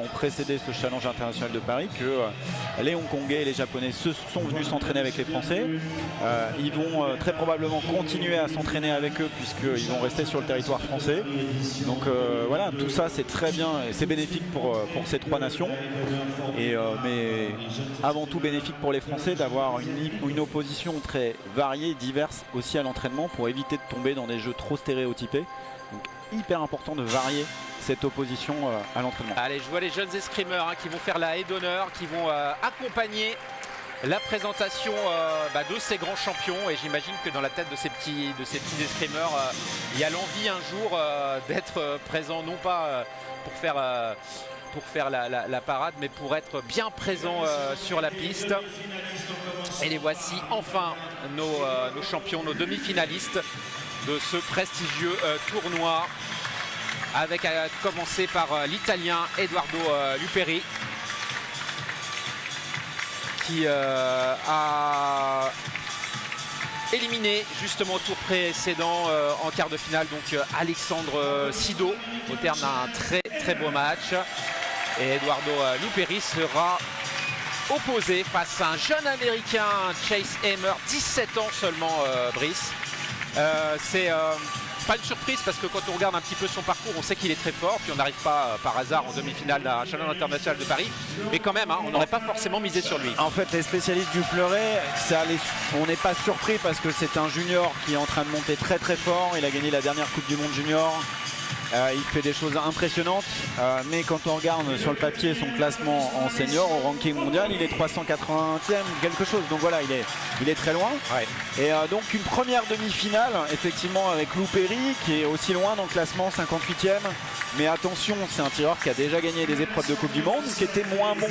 ont précédé ce challenge international de Paris que les Hongkongais et les Japonais se sont venus s'entraîner avec les Français. Ils vont très probablement continuer à s'entraîner avec eux puisqu'ils vont rester sur le territoire français. Donc voilà, tout ça c'est très bien et c'est bénéfique pour ces trois nations. Mais avant tout bénéfique pour les Français d'avoir une opposition très variée, diverse aussi à l'entraînement pour éviter de tomber dans des jeux trop stéréotypés. Donc hyper important de varier cette opposition à l'entraînement. Allez, je vois les jeunes escrimeurs qui vont faire la haie d'honneur, qui vont accompagner la présentation de ces grands champions. Et j'imagine que dans la tête de ces petits escrimeurs, il y a l'envie un jour d'être présent, non pas pour faire la parade, mais pour être bien présent sur la piste. Et les voici enfin nos champions, nos demi-finalistes de ce prestigieux tournoi, avec à commencer par l'Italien Edoardo Luperi, qui a éliminé justement au tour précédent en quart de finale donc Alexandre Sido au terme d'un très beau match. Et Edoardo Luperi sera opposé face à un jeune américain, Chase Hammer, 17 ans seulement, Brice. C'est pas une surprise parce que quand on regarde un petit peu son parcours, on sait qu'il est très fort, puis on n'arrive pas par hasard en demi-finale d'un challenge international de Paris, mais quand même on n'aurait pas forcément misé sur lui. En fait, les spécialistes du fleuret, on n'est pas surpris parce que c'est un junior qui est en train de monter très fort. Il a gagné la dernière Coupe du Monde junior. Il fait des choses impressionnantes, mais quand on regarde sur le papier son classement en senior au ranking mondial, il est 380e quelque chose, donc voilà, il est très loin. Ouais. Et donc une première demi-finale effectivement avec Luperi qui est aussi loin dans le classement, 58e, mais attention, c'est un tireur qui a déjà gagné des épreuves de Coupe du Monde, qui était moins bon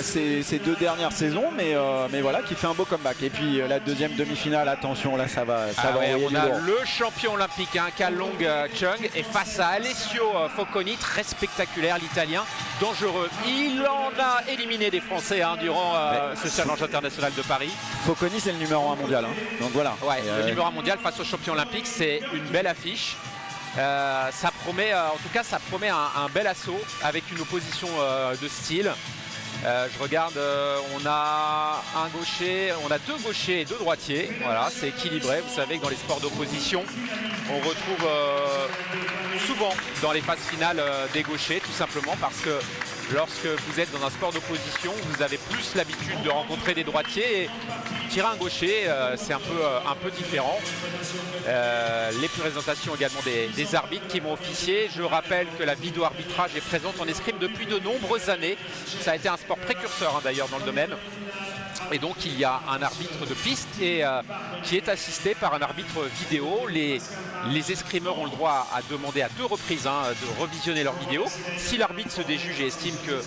ces deux dernières saisons, mais voilà, qui fait un beau comeback. Et puis la deuxième demi-finale, attention, là ça va envoyer on a le champion olympique, Kalong Chung, et face à Alessio Focconi, très spectaculaire, l'Italien, dangereux. Il en a éliminé des Français durant ce challenge international de Paris. Focconi, c'est le numéro 1 mondial, donc voilà. Ouais, le numéro 1 mondial face au champion olympique, c'est une belle affiche. Ça promet, en tout cas, ça promet un bel assaut avec une opposition de style. Je regarde, on a un gaucher, on a deux gauchers et deux droitiers. Voilà, c'est équilibré. Vous savez que dans les sports d'opposition, on retrouve souvent dans les phases finales des gauchers, tout simplement parce que lorsque vous êtes dans un sport d'opposition, vous avez plus l'habitude de rencontrer des droitiers. Et tirer un gaucher, c'est un peu différent. Les présentations également des arbitres qui vont officier. Je rappelle que la vidéo arbitrage est présente en escrime depuis de nombreuses années. Ça a été un sport précurseur d'ailleurs dans le domaine. Et donc il y a un arbitre de piste et qui est assisté par un arbitre vidéo. Les escrimeurs ont le droit à demander à deux reprises de revisionner leur vidéo. Si l'arbitre se déjuge et estime que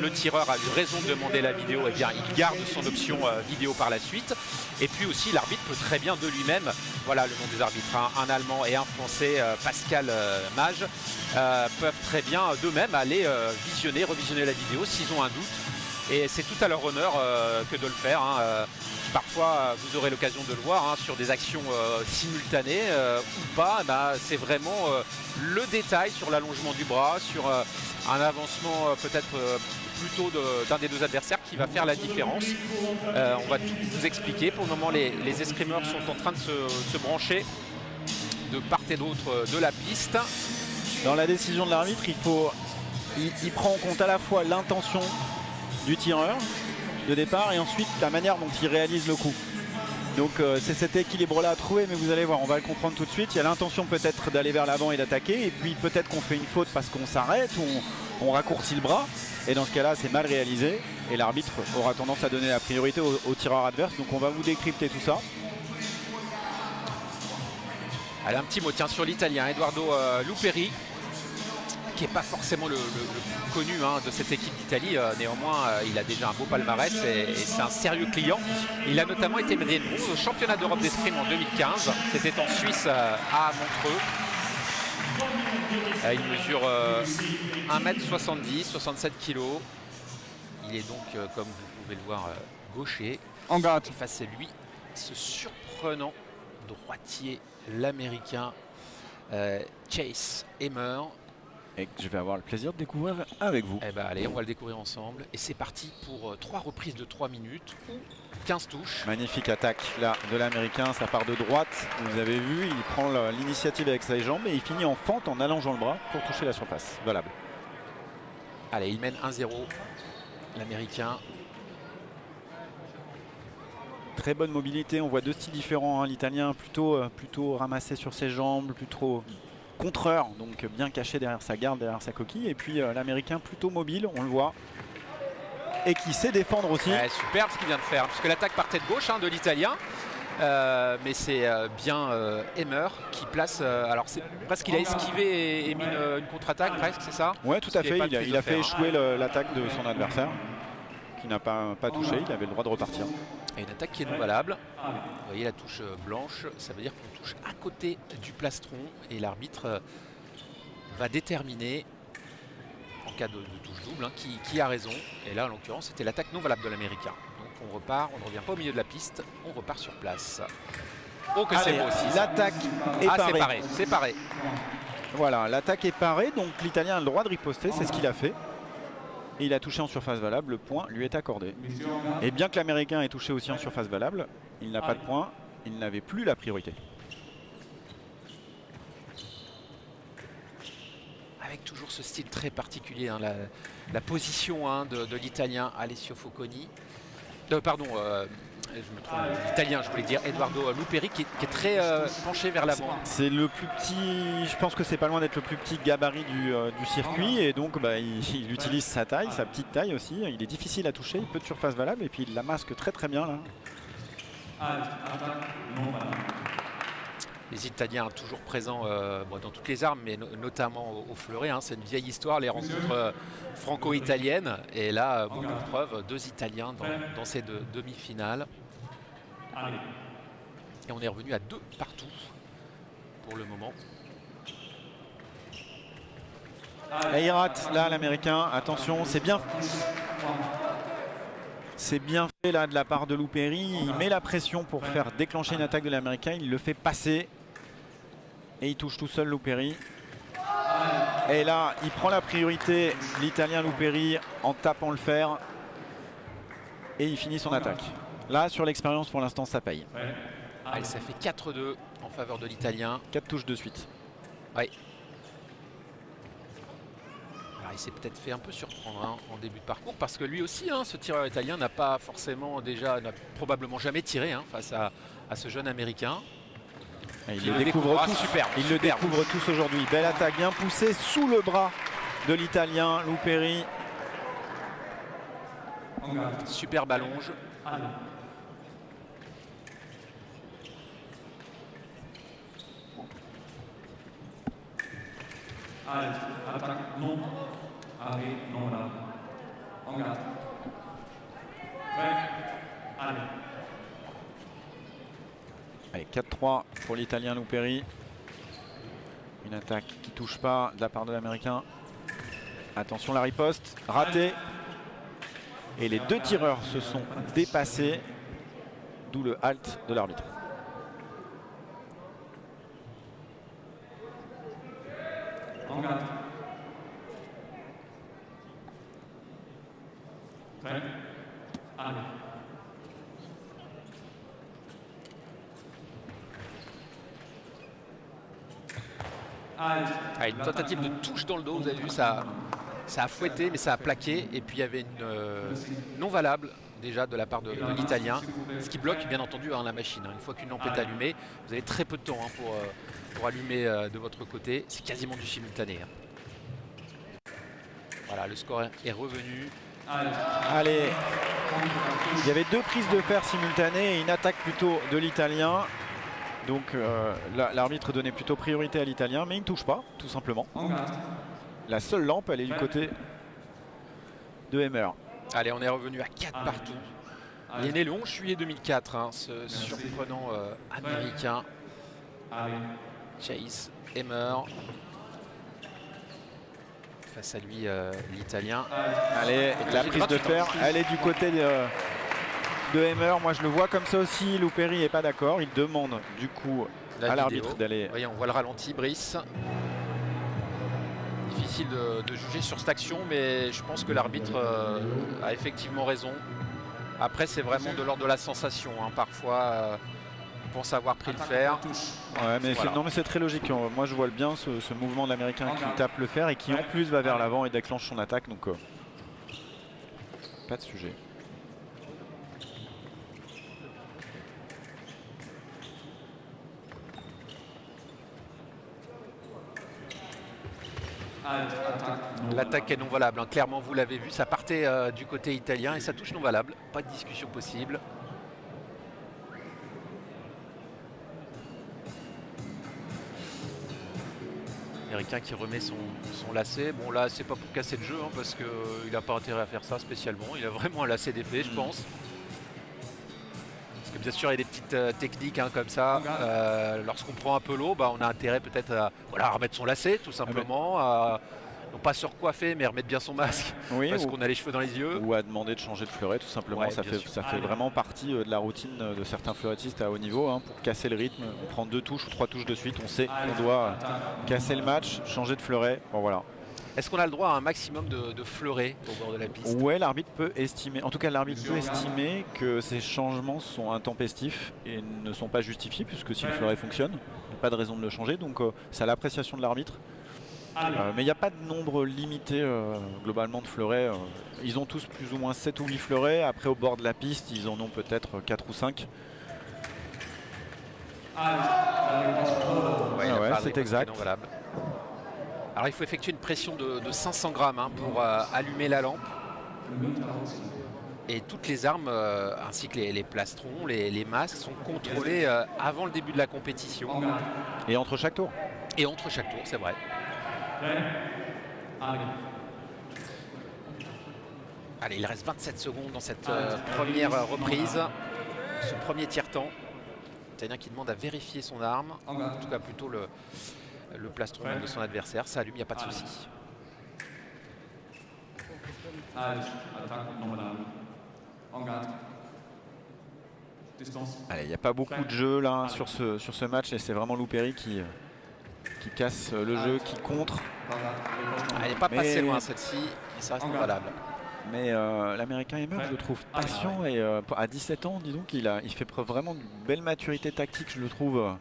le tireur a eu raison de demander la vidéo, eh bien il garde son option vidéo par la suite. Et puis aussi l'arbitre peut très bien de lui-même, voilà le nom des arbitres, un Allemand et un Français, Pascal Mage, peuvent très bien d'eux-mêmes aller revisionner la vidéo s'ils ont un doute. Et c'est tout à leur honneur que de le faire. Parfois, vous aurez l'occasion de le voir sur des actions simultanées ou pas. C'est vraiment le détail sur l'allongement du bras, sur un avancement peut-être plutôt d'un des deux adversaires qui va faire la différence. On va tout vous expliquer. Pour le moment, les escrimeurs sont en train de se brancher de part et d'autre de la piste. Dans la décision de l'arbitre, il prend en compte à la fois l'intention du tireur de départ et ensuite la manière dont il réalise le coup. Donc c'est cet équilibre là à trouver, mais vous allez voir, on va le comprendre tout de suite. Il y a l'intention peut-être d'aller vers l'avant et d'attaquer, et puis peut-être qu'on fait une faute parce qu'on s'arrête ou on raccourcit le bras, et dans ce cas là c'est mal réalisé et l'arbitre aura tendance à donner la priorité au tireur adverse. Donc on va vous décrypter tout ça. Allez, un petit mot sur l'Italien Edoardo Luperi, qui n'est pas forcément le plus connu de cette équipe d'Italie. Néanmoins, il a déjà un beau palmarès et c'est un sérieux client. Il a notamment été médaillé de bronze au championnat d'Europe d'escrime en 2015. C'était en Suisse à Montreux. Il mesure 1m70, 67 kg. Il est donc, comme vous pouvez le voir, gaucher. En garde. Face à lui, ce surprenant droitier, l'américain Chase Hammer. et que je vais avoir le plaisir de découvrir avec vous. Eh ben allez, on va le découvrir ensemble. Et c'est parti pour 3 reprises de 3 minutes ou 15 touches. Magnifique attaque là de l'Américain, ça part de droite, vous avez vu, il prend l'initiative avec ses jambes et il finit en fente en allongeant le bras pour toucher la surface, valable. Allez, il mène 1-0, l'Américain. Très bonne mobilité, on voit deux styles différents, hein. L'Italien plutôt ramassé sur ses jambes, plutôt contreur, donc bien caché derrière sa garde, derrière sa coquille, et puis l'Américain plutôt mobile, on le voit, et qui sait défendre aussi. Ouais, superbe ce qu'il vient de faire, puisque l'attaque partait de gauche de l'Italien. Mais c'est bien Emmer qui place. Alors c'est presque qu'il a esquivé et mis une contre-attaque presque, c'est ça? Ouais, tout à fait. Il a fait échouer l'attaque de son adversaire, qui n'a pas touché. Il avait le droit de repartir. Et une attaque qui est non valable. Vous voyez la touche blanche, ça veut dire qu'on touche à côté du plastron et l'arbitre va déterminer en cas de touche double qui a raison. Et là en l'occurrence c'était l'attaque non valable de l'Américain. On repart, on ne revient pas au milieu de la piste, on repart sur place. Oh que c'est beau aussi. L'attaque est parée. C'est paré. Voilà, l'attaque est parée, donc l'Italien a le droit de riposter, c'est ce qu'il a fait. Et il a touché en surface valable, le point lui est accordé. Et bien que l'Américain ait touché aussi en surface valable, il n'a pas de point, il n'avait plus la priorité. Avec toujours ce style très particulier, hein, la position de l'Italien Alessio Focconi. Pardon, je me trompe, l'Italien, je voulais dire Edoardo Luperi qui est très penché vers l'avant. C'est le plus petit, je pense que c'est pas loin d'être le plus petit gabarit du circuit, et donc il utilise sa taille, sa petite taille aussi. Il est difficile à toucher, il peut de surface valable et puis il la masque très bien là. Les Italiens toujours présents dans toutes les armes, mais notamment au fleuret. Hein. C'est une vieille histoire, les rencontres franco-italiennes. Et là, beaucoup de preuves, 2 Italiens dans ces demi-finales. Et on est revenu à 2 partout pour le moment. Et il rate là l'Américain, attention, c'est bien. C'est bien fait là de la part de Luperi, il met la pression pour faire déclencher une attaque de l'Américain, il le fait passer et il touche tout seul Luperi. Et là il prend la priorité, l'Italien Luperi, en tapant le fer et il finit son attaque. Là sur l'expérience pour l'instant ça paye. Allez, ça fait 4-2 en faveur de l'Italien. 4 touches de suite. Oui. Il s'est peut-être fait un peu surprendre en début de parcours parce que lui aussi, ce tireur italien n'a probablement jamais tiré face à ce jeune Américain. Il le découvre tous. Superbe. Il le découvre tous aujourd'hui. Belle attaque bien poussée sous le bras de l'Italien Luperi. Superbe allonge. Attaque non. Arrêt non là. En garde. Allez. Allez, 4-3 pour l'Italien Luperi. Une attaque qui touche pas de la part de l'Américain. Attention la riposte, raté. Et les 2 tireurs se sont dépassés, d'où le halt de l'arbitre. En garde. Allez. Une tentative de touche dans le dos, vous avez vu, ça a fouetté mais ça a plaqué. Et puis il y avait une non valable déjà de la part de l'Italien, ce qui bloque bien entendu la machine. Une fois qu'une lampe est allumée, vous avez très peu de temps pour allumer de votre côté. C'est quasiment du simultané. Voilà, le score est revenu. Allez, il y avait 2 prises de fer simultanées et une attaque plutôt de l'Italien. Donc l'arbitre donnait plutôt priorité à l'Italien, mais il ne touche pas, tout simplement. La seule lampe, elle est du côté de Emmer. Allez, on est revenu à 4 partout. Il est né le 11 juillet 2004, ce surprenant Américain. Chase Emmer. Face à lui, l'Italien. Allez, la prise de fer, elle est du côté de Emmer. Moi, je le vois comme ça aussi. Luperi n'est pas d'accord. Il demande du coup à l'arbitre d'aller. Voyez, on voit le ralenti, Brice. difficile de juger sur cette action, mais je pense que l'arbitre a effectivement raison. Après, c'est vraiment de l'ordre de la sensation. Hein. Parfois, on pense avoir pris le fer. Ouais, mais Voilà. non, mais c'est très logique. Moi, je vois bien ce mouvement de l'Américain qui tape le fer et qui en plus va vers l'avant et déclenche son attaque. Donc, pas de sujet. L'attaque est non valable. Hein. Clairement, vous l'avez vu, ça partait du côté italien et ça touche non valable. Pas de discussion possible. L'Américain qui remet son lacet. Bon là, c'est pas pour casser le jeu hein, parce qu'il n'a pas intérêt à faire ça spécialement. Il a vraiment un lacet d'effet, je pense. Parce que bien sûr, il y a des petites techniques hein, comme ça. Lorsqu'on prend un peu l'eau, bah, on a intérêt peut-être à remettre son lacet tout simplement. Non pas se recoiffer, mais remettre bien son masque Oui, parce qu'on a les cheveux dans les yeux. Ou à demander de changer de fleuret tout simplement. Ouais, ça fait vraiment partie de la routine de certains fleurettistes à haut niveau. Hein, pour casser le rythme, on prend 2 touches ou 3 touches de suite. On sait qu'on doit casser le match, changer de fleuret. Bon, voilà. Est-ce qu'on a le droit à un maximum de fleurets au bord de la piste? Ouais, l'arbitre peut estimer, en tout cas l'arbitre peut estimer que ces changements sont intempestifs et ne sont pas justifiés puisque si le fleuret fonctionne, il n'y a pas de raison de le changer. Donc c'est à l'appréciation de l'arbitre. Mais il n'y a pas de nombre limité globalement de fleurets. Ils ont tous plus ou moins 7 ou 8 fleurets. Après au bord de la piste, ils en ont peut-être 4 ou 5. Ouais, c'est exact. Alors il faut effectuer une pression de 500 grammes hein, pour allumer la lampe. Et toutes les armes, ainsi que les plastrons, les masques, sont contrôlés avant le début de la compétition. Et entre chaque tour. Et entre chaque tour, c'est vrai. Allez, il reste 27 secondes dans cette première reprise, ce premier tiers-temps. Italien qui demande à vérifier son arme, en tout cas plutôt le plastron de son adversaire. Ça allume, il n'y a pas de souci. Allez, il n'y a pas beaucoup de jeu là sur ce match et c'est vraiment Loupéry qui casse le jeu, qui contre. Elle n'est pas passée loin celle-ci, et ça reste valable. Mais l'Américain Emmer, je le trouve patient et à 17 ans, dis donc, il fait preuve vraiment d'une belle maturité tactique, je le trouve.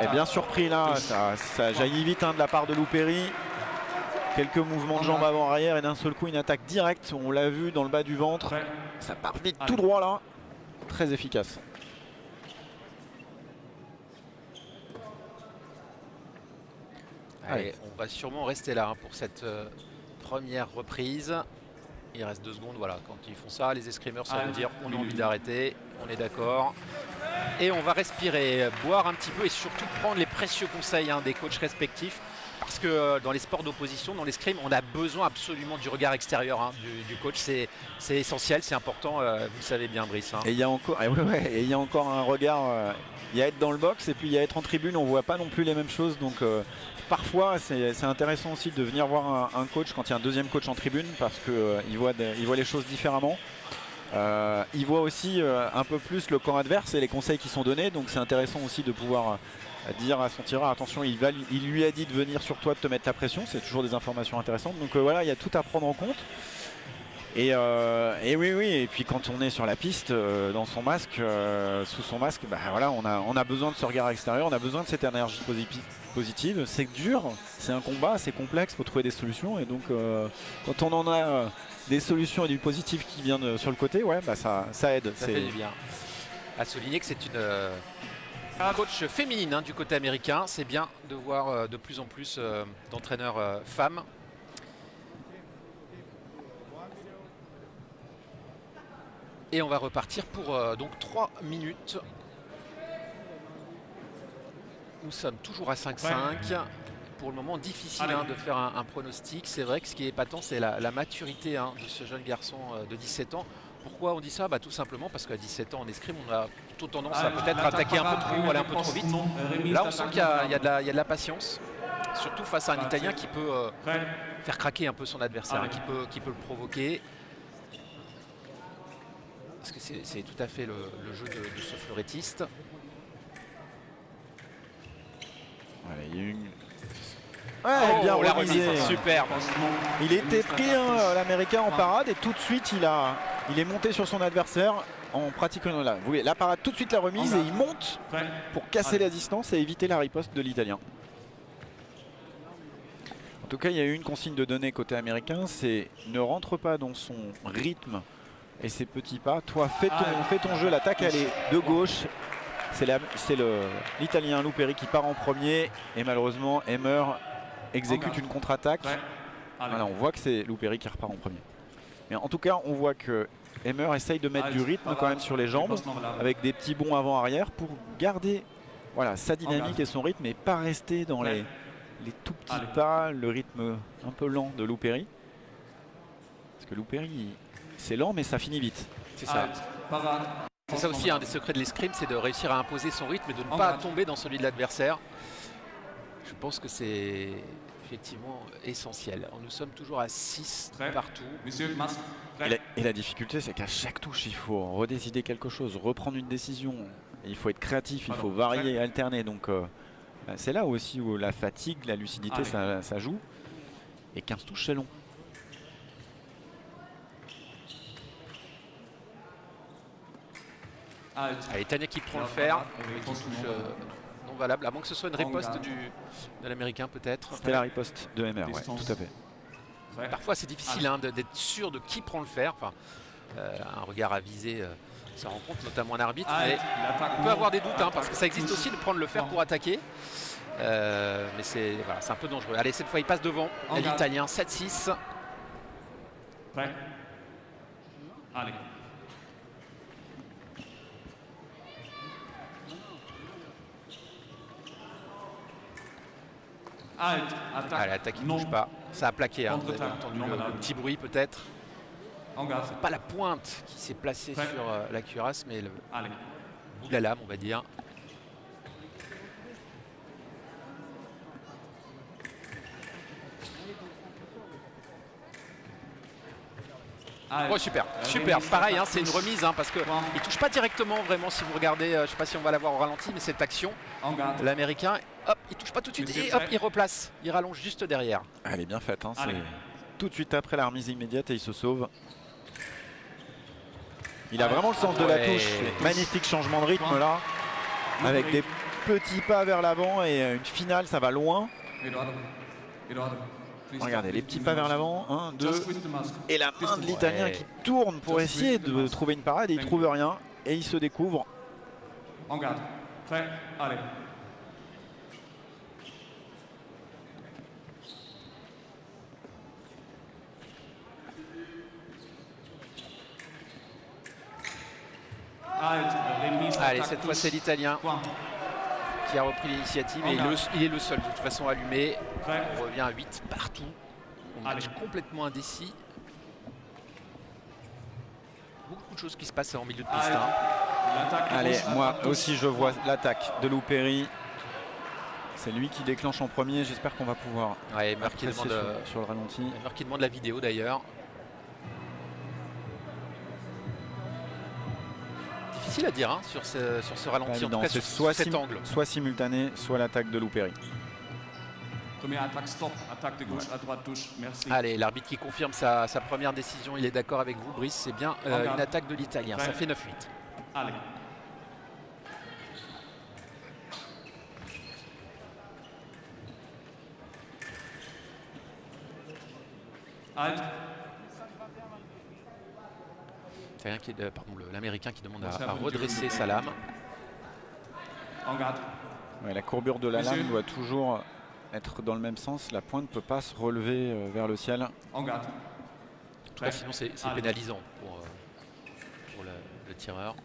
Et bien surpris là, ça jaillit vite hein, de la part de Loupéry. Quelques mouvements de jambes avant-arrière et d'un seul coup une attaque directe, on l'a vu dans le bas du ventre. Ça part vite tout droit là, très efficace. Allez, on va sûrement rester là hein, pour cette première reprise. Il reste 2 secondes, voilà, quand ils font ça, les escrimeurs, ça veut dire on a envie d'arrêter, on est d'accord. Et on va respirer, boire un petit peu et surtout prendre les précieux conseils hein, des coachs respectifs. Parce que dans les sports d'opposition, dans l'escrime, on a besoin absolument du regard extérieur hein, du coach. C'est essentiel, c'est important, vous le savez bien Brice. Hein. Et il y a encore un regard, il y a être dans le box et puis il y a être en tribune, on ne voit pas non plus les mêmes choses. Donc parfois c'est intéressant aussi de venir voir un coach quand il y a un deuxième coach en tribune parce qu'il voit les choses différemment. Il voit aussi un peu plus le camp adverse et les conseils qui sont donnés, donc c'est intéressant aussi de pouvoir dire à son tireur attention, il lui a dit de venir sur toi, de te mettre la pression, c'est toujours des informations intéressantes. Donc voilà, il y a tout à prendre en compte. Et oui, et puis quand on est sur la piste, dans son masque, sous son masque, bah voilà, on a besoin de ce regard extérieur, on a besoin de cette énergie positive. C'est dur, c'est un combat, c'est complexe, il faut trouver des solutions. Et donc quand on en a des solutions et du positif qui vient sur le côté, ouais, bah ça aide. Ça fait du bien. À souligner que c'est une coach féminine hein, du côté américain. C'est bien de voir de plus en plus d'entraîneurs femmes. Et on va repartir pour donc 3 minutes. Nous sommes toujours à 5-5. Pour le moment, difficile hein, de faire un pronostic. C'est vrai que ce qui est épatant, c'est la maturité hein, de ce jeune garçon de 17 ans. Pourquoi on dit ça? Tout simplement parce qu'à 17 ans en escrime, on a plutôt tendance à peut-être attaquer un peu trop, aller un peu trop vite. Là, on sent qu'il y a de la patience, surtout face à un Italien qui peut faire craquer un peu son adversaire, hein, qui peut le provoquer. Parce que c'est tout à fait le jeu de ce fleurettiste. Voilà, il y a eu Ouais, bien la remisé. remise, superbe. Riposte non. Il était pris, hein, l'Américain, en parade, et tout de suite, il est monté sur son adversaire en pratiquant là. Vous voyez, la parade, tout de suite la remise, et il monte Prêt. pour casser Allez. la distance et éviter la riposte de l'Italien. En tout cas, il y a eu une consigne de donner côté américain, c'est ne rentre pas dans son rythme et ses petits pas. Toi, fais ton jeu, l'attaque elle est de gauche. C'est l'Italien Louperi qui part en premier et malheureusement, Emmer exécute une contre-attaque. Prêt. Allez. Voilà, on voit que c'est Louperi qui repart en premier. Mais en tout cas, on voit que Emmer essaye de mettre du rythme quand même sur les jambes avec des petits bonds avant-arrière pour garder voilà, sa dynamique et son rythme et pas rester dans les tout petits pas, le rythme un peu lent de Louperi. Parce que Louperi, c'est lent mais ça finit vite. C'est ça. Parade. C'est ça aussi un des secrets de l'escrime, c'est de réussir à imposer son rythme et de ne pas tomber dans celui de l'adversaire. Je pense que c'est effectivement essentiel. Nous sommes toujours à 6 partout. Monsieur, masque. Et la difficulté, c'est qu'à chaque touche, il faut redécider quelque chose, reprendre une décision. Et il faut être créatif, il faut varier, alterner. Donc c'est là aussi où la fatigue, la lucidité, ça joue. Et 15 touches, c'est long. Allez, Tania qui prend le fer. Avec une touche non valable, à moins que ce soit une riposte de l'Américain peut-être. C'était la riposte de Emmer, ouais, tout à fait. Parfois c'est difficile hein, d'être sûr de qui prend le fer. Enfin, un regard avisé ça rend compte, notamment un arbitre. Mais on peut avoir des doutes hein, parce que ça existe aussi de prendre le fer pour attaquer. Mais c'est voilà, un peu dangereux. Allez, cette fois il passe devant l'Italien, 7-6. Prêt. Allez. Allez, l'attaque qui ne bouge pas. Ça a plaqué, hein. Vous avez entendu le petit bruit peut-être. C'est pas la pointe qui s'est placée sur la cuirasse, mais le bout de la lame, on va dire. Oh super, super, pareil, hein, c'est une remise hein, parce qu'il ne touche pas directement vraiment si vous regardez, je ne sais pas si on va la voir au ralenti, mais cette action, l'Américain, hop, il touche pas tout de suite et hop, il replace, il rallonge juste derrière. Elle est bien faite, hein, c'est tout de suite après la remise immédiate et il se sauve. Il a vraiment le sens de la touche, magnifique changement de rythme là, avec des petits pas vers l'avant et une finale, ça va loin. Regardez, les petits pas vers l'avant, 1, 2, et la main de l'Italien qui tourne pour essayer de trouver une parade et il ne trouve rien et il se découvre. En garde, prêt, allez. Allez, cette fois c'est l'Italien qui a repris l'initiative et il est le seul de toute façon allumé. On revient à 8 partout. On match complètement indécis. Beaucoup de choses qui se passent en milieu de piste. Hein. Allez, moi aussi je vois l'attaque de Louperi. C'est lui qui déclenche en premier. J'espère qu'on va pouvoir qui demande sur le ralenti. Emmer qui demande la vidéo d'ailleurs. Difficile à dire hein, sur ce ralenti, en tout cas sur cet angle. Soit simultané, soit l'attaque de Louperi. Première attaque, stop, attaque de gauche à droite, touche, merci. Allez, l'arbitre qui confirme sa première décision, il est d'accord avec vous, Brice, c'est bien une attaque de l'Italien, ça fait 9-8. Allez. L'Américain qui demande à redresser sa lame. En garde. Ouais, la courbure de la lame doit toujours être dans le même sens. La pointe ne peut pas se relever vers le ciel. En garde. En tout cas, sinon c'est pénalisant pour le tireur.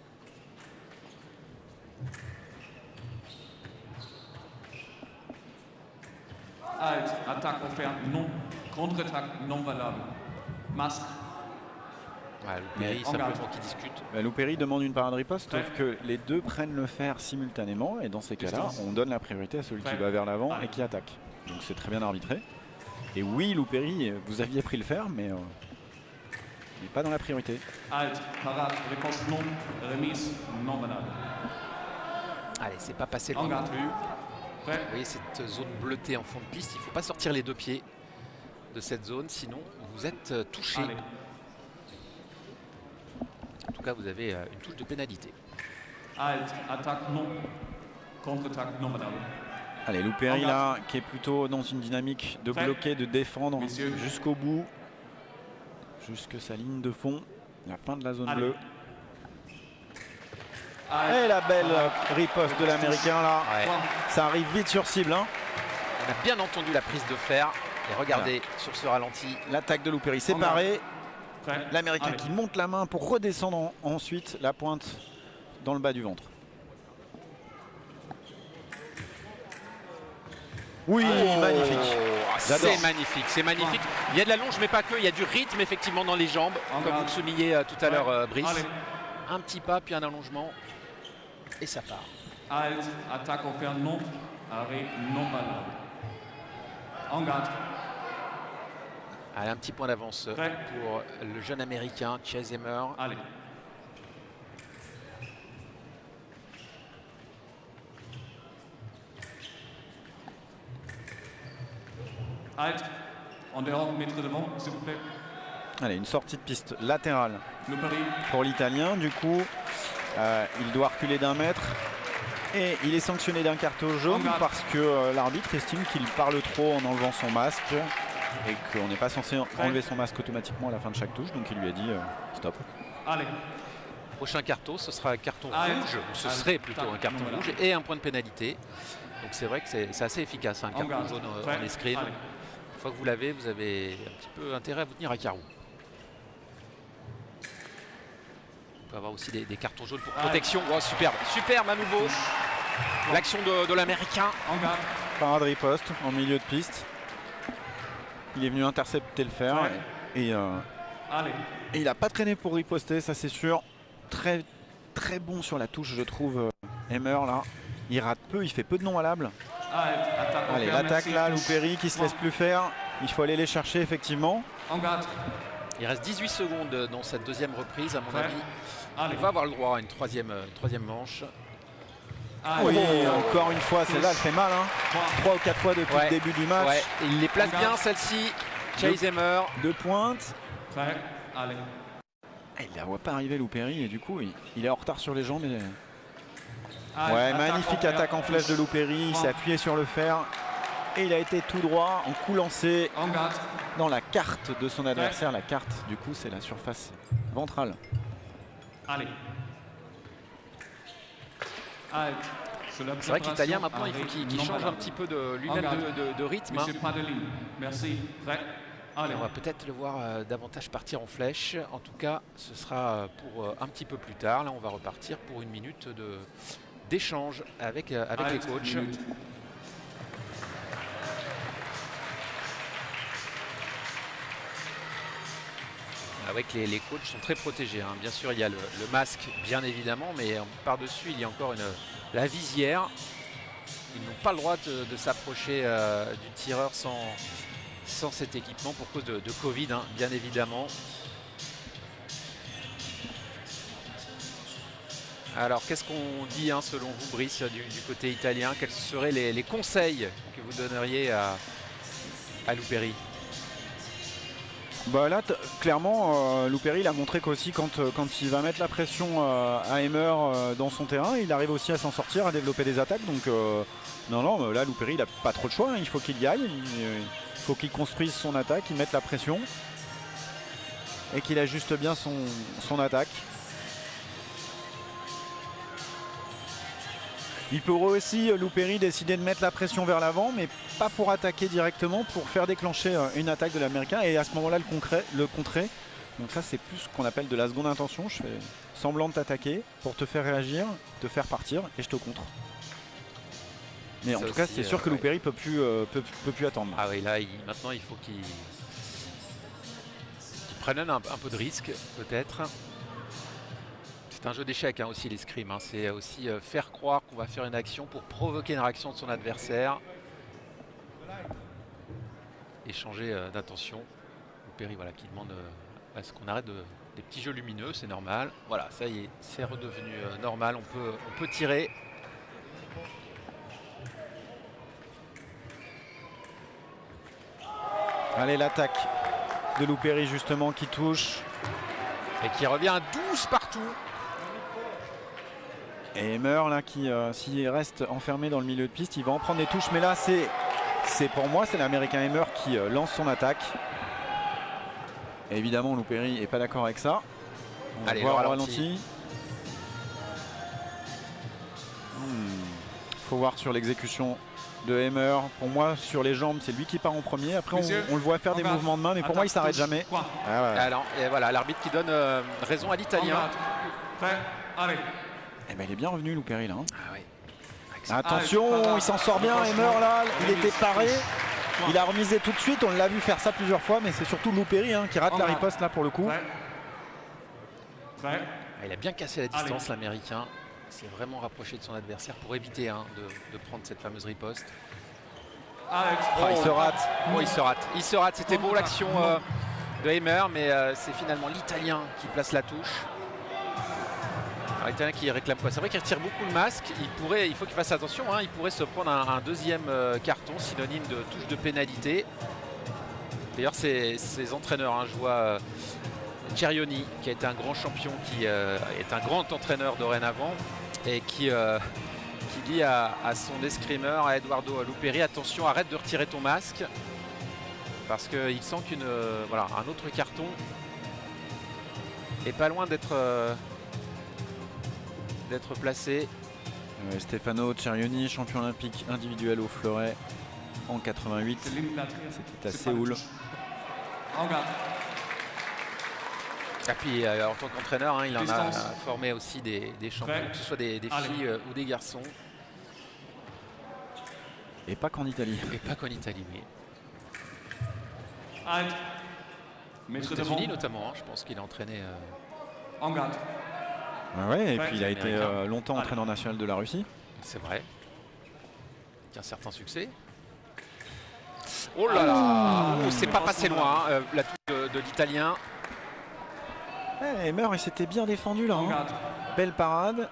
Halt, attaque offerte, non. Contre-attaque non valable. Masque. Louperi simplement qui discute. Louperi demande une parade riposte, sauf que les deux prennent le fer simultanément et dans ces cas-là, on donne la priorité à celui qui va vers l'avant et qui attaque. Donc c'est très bien arbitré. Et oui, Louperi, vous aviez pris le fer, mais pas dans la priorité. Halt, parade, réponse non, remise non valable. Allez, c'est pas passé le non plus. Prêt. Vous voyez cette zone bleutée en fond de piste, il ne faut pas sortir les deux pieds de cette zone, sinon vous êtes touché. Allez. En tout cas, vous avez une touche de pénalité. Halt, attaque non. Contre-attaque non valable. Allez, Loupéry là, qui est plutôt dans une dynamique de bloquer, de défendre Messieurs. jusqu'au bout, jusque sa ligne de fond, la fin de la zone Allez. bleue. Halt. Et la belle riposte de l'Américain là, Ouais. Point. ça arrive vite sur cible. Hein. On a bien entendu la prise de fer. Et regardez sur ce ralenti. L'attaque de Loupéry séparée, Prêt. l'Américain Allez. qui monte la main pour redescendre ensuite la pointe dans le bas du ventre. Oui, magnifique. J'adore. C'est magnifique, c'est magnifique. Il y a de la longe, mais pas que. Il y a du rythme effectivement dans les jambes, En comme garde. vous le soulignez tout à l'heure, Brice. Allez. Un petit pas, puis un allongement, et ça part. Halt, attaque offerte non. Arrêt non valable. En garde. Allez, un petit point d'avance Prêt. pour le jeune américain Chase Emmer. Allez. Halt. En dehors, mètre devant, s'il vous plaît. Allez, une sortie de piste latérale Loupéry. pour l'Italien. Du coup, il doit reculer d'1 mètre. Et il est sanctionné d'un carton jaune Engage. parce que l'arbitre estime qu'il parle trop en enlevant son masque et qu'on n'est pas censé enlever son masque automatiquement à la fin de chaque touche. Donc il lui a dit stop. Allez. Prochain carton, ce sera un carton Allez. rouge, ou ce Allez. serait plutôt un carton Voilà. rouge et un point de pénalité. Donc c'est vrai que c'est assez efficace, un carton Engage. jaune Prêt. en escrime. Allez. Une fois que vous l'avez, vous avez un petit peu intérêt à vous tenir à carreau. On peut avoir aussi des cartons jaunes pour protection. Oh, superbe, superbe à nouveau. L'action de l'Américain. En garde. Parade riposte en milieu de piste. Il est venu intercepter le fer Ouais. et Allez. il n'a pas traîné pour riposter, ça c'est sûr. Très très bon sur la touche, je trouve. Emmer là, il rate peu, il fait peu de non valables. Halt, attaque Allez, offerte, l'attaque merci. là, Loupéry qui se laisse plus faire. Il faut aller les chercher effectivement. En garde. Il reste 18 secondes dans cette deuxième reprise, à mon Prêt. avis. Allez. On va avoir le droit à une troisième manche. Allez. Oui, encore une fois, celle-là elle fait mal. Hein. Point. 3 ou 4 fois depuis Ouais. le début du match. Ouais, et il les place On bien garde. celle-ci. Chase Emmer. 2 pointes. Prêt. Allez. Et il la voit pas arriver Loupéry et du coup il est en retard sur les jambes. Et... Halt, Ouais, attaque magnifique offerte. attaque en flèche de Loupéry. Il s'est appuyé sur le fer et il a été tout droit en coup lancé En garde. dans la carte de son adversaire. La carte du coup c'est la surface ventrale. Allez. Halt. C'est vrai que l'Italien maintenant il faut qu'il change un petit peu lui-même de rythme. Hein. Monsieur, pas de ligne. Merci. Prêt. Et Allez. on va peut-être le voir davantage partir en flèche. En tout cas, ce sera pour un petit peu plus tard. Là, on va repartir pour une minute d'échange avec les Halt, coachs. minute. Avec les coachs sont très protégés. Hein. Bien sûr, il y a le masque, bien évidemment, mais par-dessus, il y a encore la visière. Ils n'ont pas le droit de s'approcher du tireur sans cet équipement pour cause de Covid, hein, bien évidemment. Alors, qu'est-ce qu'on dit, hein, selon vous, Brice, du côté italien? Quels seraient les conseils que vous donneriez à Loupéry? Bah là, clairement, Loupéry il a montré qu'aussi quand il va mettre la pression à Emmer dans son terrain, il arrive aussi à s'en sortir, à développer des attaques. Donc non, là Loupéry il a pas trop de choix, hein, il faut qu'il y aille, il faut qu'il construise son attaque, qu'il mette la pression et qu'il ajuste bien son attaque. Il peut aussi, Loupéry, décider de mettre la pression vers l'avant, mais pas pour attaquer directement, pour faire déclencher une attaque de l'Américain et à ce moment-là le contrer. Donc ça c'est plus ce qu'on appelle de la seconde intention. Je fais semblant de t'attaquer pour te faire réagir, te faire partir et je te contre. Mais en Ça tout cas aussi, c'est sûr que ouais. Loupéry peut plus attendre. Ah oui, là, maintenant, il faut qu'il prenne un peu de risque, peut-être. C'est un jeu d'échecs, hein, aussi, l'escrime. Hein. C'est aussi faire croire qu'on va faire une action pour provoquer une réaction de son adversaire. Et changer d'intention. Loupéry, voilà, qui demande à ce qu'on arrête des petits jeux lumineux, c'est normal. Voilà, ça y est, c'est redevenu normal. On peut tirer. Allez, l'attaque de Loupéry justement qui touche. Et qui revient 12 partout. Et Emmer là qui s'il reste enfermé dans le milieu de piste, il va en prendre des touches. Mais là c'est pour moi c'est l'Américain Emmer qui lance son attaque. Et évidemment Loupéry n'est pas d'accord avec ça. On va Allez, voir le au ralenti. ralenti. Faut voir sur l'exécution de Emmer. Pour moi sur les jambes c'est lui qui part en premier. Après on le voit faire des mouvements de main mais pour moi il s'arrête jamais. Point. Ah ouais. Alors, et voilà, l'arbitre qui donne raison à En l'Italien. garde. Prêt. Allez. Eh ben, il est bien revenu Loupéry là. Hein. Ah oui. Attention, il s'en sort bien, Emmer là, il était paré. Il a remisé tout de suite, on l'a vu faire ça plusieurs fois, mais c'est surtout Loupéry hein, qui rate la riposte là pour le coup. Prêt. Prêt. Ah, il a bien cassé la distance, l'Américain. Il s'est vraiment rapproché de son adversaire pour éviter de prendre cette fameuse riposte. Alex. Ah, il se rate. Oh, il se rate. C'était beau l'action de Emmer, mais c'est finalement l'Italien qui place la touche. Alors, l'Italien qui réclame quoi? C'est vrai qu'il retire beaucoup le masque. Il faut qu'il fasse attention. Hein, il pourrait se prendre un deuxième carton, synonyme de touche de pénalité. D'ailleurs, ces entraîneurs, hein, je vois Cerioni, qui a été un grand champion, qui est un grand entraîneur dorénavant et qui dit à son escrimeur, à Eduardo Loupéry, attention, arrête de retirer ton masque parce qu'il sent un autre carton est pas loin d'être placé. Stefano Cerioni, champion olympique individuel au fleuret en 88. C'était à Séoul. En garde. Et puis en tant qu'entraîneur, hein, il en a Distance. formé aussi des champions, Prêt. que ce soit des Allez. filles ou des garçons. Et pas qu'en Italie. Et pas qu'en Italie, oui. Arrête. Aux Maître devant. États-Unis notamment, hein, je pense qu'il a entraîné. En garde. Ah ouais, et Ouais, puis il a été américain. longtemps Allez. entraîneur national de la Russie. C'est vrai. Avec un certain succès. Oh là là, oh, c'est pas passé loin, hein, la touche de l'Italien. Emmer il s'était bien défendu là. En Hein. garde. Belle parade.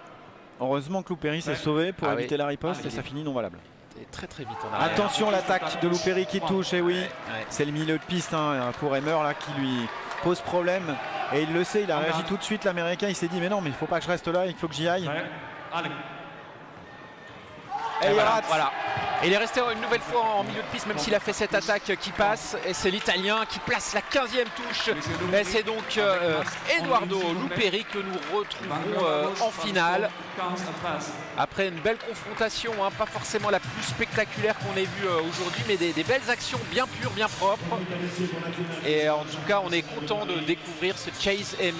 Heureusement que Loupéry s'est Ouais. sauvé pour Ah éviter oui. la riposte Allez. et ça finit non valable. Et très très vite en arrière. Attention l'attaque de Loupéry qui touche, et oui. Ouais. C'est le milieu de piste hein, pour Emmer là qui lui pose problème. Et il le sait, il a réagi tout de suite l'Américain, il s'est dit mais non mais il faut pas que je reste là, il faut que j'y aille. Prêt. Allez. Et il voilà, rate. voilà. Et il est resté une nouvelle fois en milieu de piste, même s'il a fait cette attaque qui passe. Et c'est l'Italien qui place la 15e touche. Et c'est donc Eduardo Loupéry que nous retrouverons en finale. 15 à 13. Après une belle confrontation, hein, pas forcément la plus spectaculaire qu'on ait vue aujourd'hui, mais des belles actions bien pures, bien propres. Et en tout cas, on est content de découvrir ce Chase Emmer.